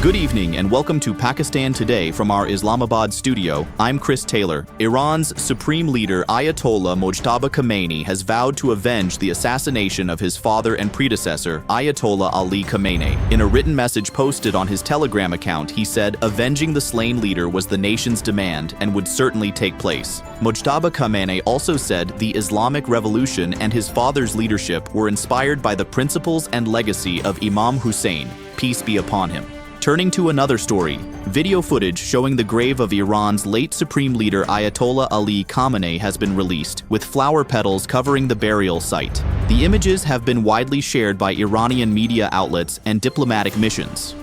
Good evening and welcome to Pakistan Today from our Islamabad studio. I'm Chris Taylor. Iran's supreme leader Ayatollah Mojtaba Khamenei has vowed to avenge the assassination of his father and predecessor, Ayatollah Ali Khamenei. In a written message posted on his Telegram account, he said, "Avenging the slain leader was the nation's demand and would certainly take place." Mojtaba Khamenei also said the Islamic Revolution and his father's leadership were inspired by the principles and legacy of Imam Hussein, peace be upon him. Turning to another story, video footage showing the grave of Iran's late supreme leader Ayatollah Ali Khamenei has been released, with flower petals covering the burial site. The images have been widely shared by Iranian media outlets and diplomatic missions.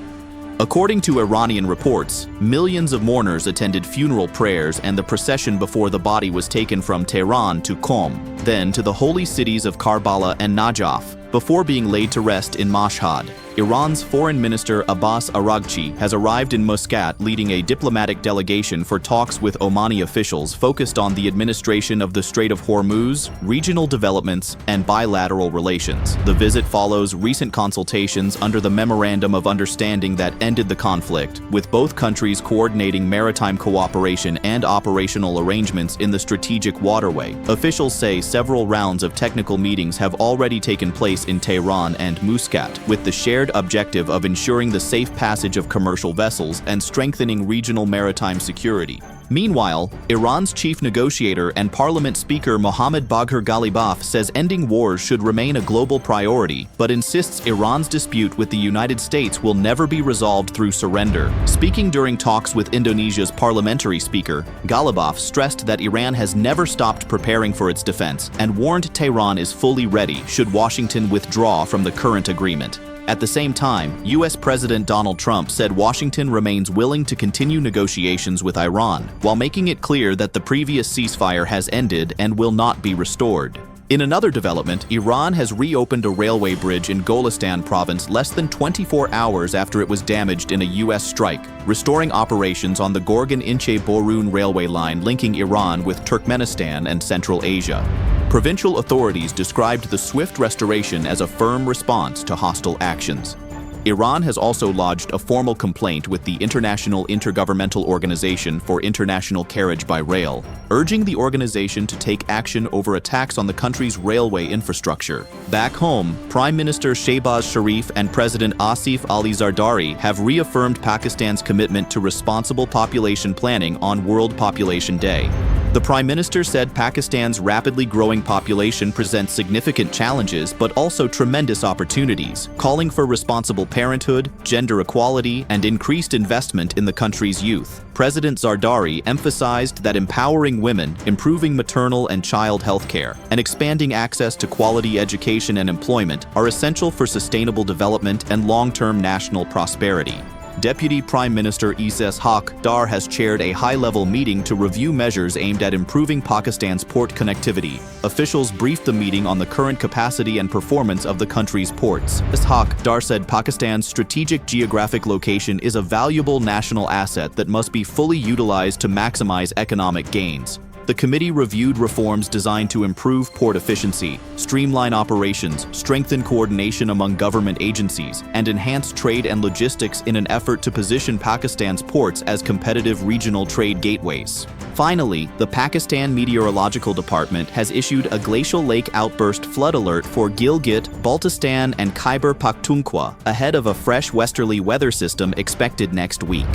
According to Iranian reports, millions of mourners attended funeral prayers and the procession before the body was taken from Tehran to Qom, then to the holy cities of Karbala and Najaf, before being laid to rest in Mashhad. Iran's Foreign Minister Abbas Araghchi has arrived in Muscat leading a diplomatic delegation for talks with Omani officials focused on the administration of the Strait of Hormuz, regional developments, and bilateral relations. The visit follows recent consultations under the Memorandum of Understanding that ended the conflict, with both countries coordinating maritime cooperation and operational arrangements in the strategic waterway. Officials say several rounds of technical meetings have already taken place in Tehran and Muscat, with the shared objective of ensuring the safe passage of commercial vessels and strengthening regional maritime security. Meanwhile, Iran's chief negotiator and parliament speaker Mohammad Bagher Ghalibaf says ending wars should remain a global priority, but insists Iran's dispute with the United States will never be resolved through surrender. Speaking during talks with Indonesia's parliamentary speaker, Ghalibaf stressed that Iran has never stopped preparing for its defense and warned Tehran is fully ready should Washington withdraw from the current agreement. At the same time, U.S. President Donald Trump said Washington remains willing to continue negotiations with Iran, while making it clear that the previous ceasefire has ended and will not be restored. In another development, Iran has reopened a railway bridge in Golestan province less than 24 hours after it was damaged in a U.S. strike, restoring operations on the Gorgan-Inche-Borun railway line linking Iran with Turkmenistan and Central Asia. Provincial authorities described the swift restoration as a firm response to hostile actions. Iran has also lodged a formal complaint with the International Intergovernmental Organization for International Carriage by Rail, urging the organization to take action over attacks on the country's railway infrastructure. Back home, Prime Minister Shehbaz Sharif and President Asif Ali Zardari have reaffirmed Pakistan's commitment to responsible population planning on World Population Day. The Prime Minister said Pakistan's rapidly growing population presents significant challenges but also tremendous opportunities, calling for responsible parenthood, gender equality, and increased investment in the country's youth. President Zardari emphasized that empowering women, improving maternal and child health care, and expanding access to quality education and employment are essential for sustainable development and long-term national prosperity. Deputy Prime Minister Izzat Haq Dar has chaired a high-level meeting to review measures aimed at improving Pakistan's port connectivity. Officials briefed the meeting on the current capacity and performance of the country's ports. Haq Dar said Pakistan's strategic geographic location is a valuable national asset that must be fully utilized to maximize economic gains. The committee reviewed reforms designed to improve port efficiency, streamline operations, strengthen coordination among government agencies, and enhance trade and logistics in an effort to position Pakistan's ports as competitive regional trade gateways. Finally, the Pakistan Meteorological Department has issued a glacial lake outburst flood alert for Gilgit, Baltistan, and Khyber Pakhtunkhwa ahead of a fresh westerly weather system expected next week.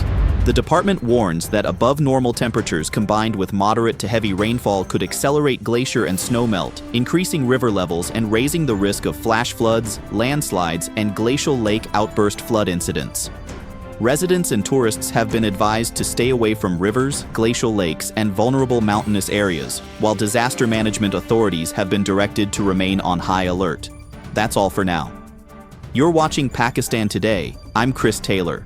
The department warns that above normal temperatures combined with moderate to heavy rainfall could accelerate glacier and snowmelt, increasing river levels and raising the risk of flash floods, landslides, and glacial lake outburst flood incidents. Residents and tourists have been advised to stay away from rivers, glacial lakes, and vulnerable mountainous areas, while disaster management authorities have been directed to remain on high alert. That's all for now. You're watching Pakistan Today. I'm Chris Taylor.